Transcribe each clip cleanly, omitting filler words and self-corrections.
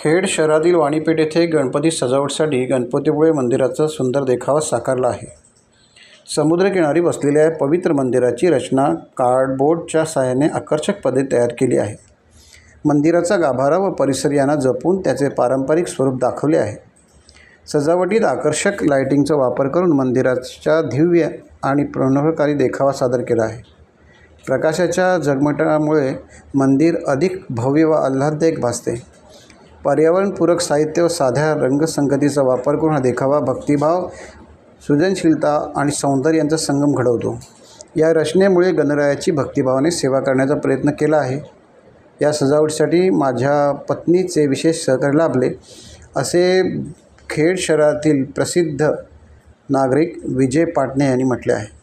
खेड शहरातील वाणीपेठ येथे गणपती सजावटीसाठी गणपतीपुळे मंदिराचा सुंदर देखावा साकारला आहे। समुद्रकिनारी बसलेल्या पवित्र मंदिराची रचना कार्डबोर्डच्या सहाय्याने आकर्षक पद्धतीने तयार केली आहे। मंदिराचा गाभारा व परिसर यांना जपून त्याचे पारंपरिक स्वरूप दाखवले आहे। सजावटीत आकर्षक लाइटिंगचा वापर करून मंदिराचा दिव्य आणि मनोहारी देखावा सादर केला आहे। प्रकाशाच्या झगमगाटामुळे मंदिर अधिक भव्य व आल्हाददायक भासते। पर्यावरणपूरक साहित्य व साध्या रंगसंगतीचा वापर करून हा देखावा भक्तिभाव, सृजनशीलता आणि सौंदर्य यांचा संगम घडवतो। या रचनेमुळे गणरायाची भक्तिभावाने सेवा करण्याचा प्रयत्न केला आहे। या सजावटीसाठी माझ्या पत्नीचे विशेष सहकार्य लाभले, असे खेड शहरातील प्रसिद्ध नागरिक विजय पाटणे यांनी म्हटले आहे।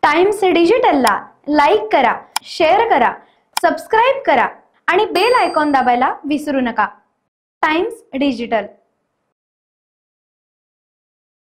टाइम्स डिजिटलला लाईक करा, शेअर करा, सबस्क्राइब करा आणि बेल आयकॉन दाबायला विसरू नका। Times digital.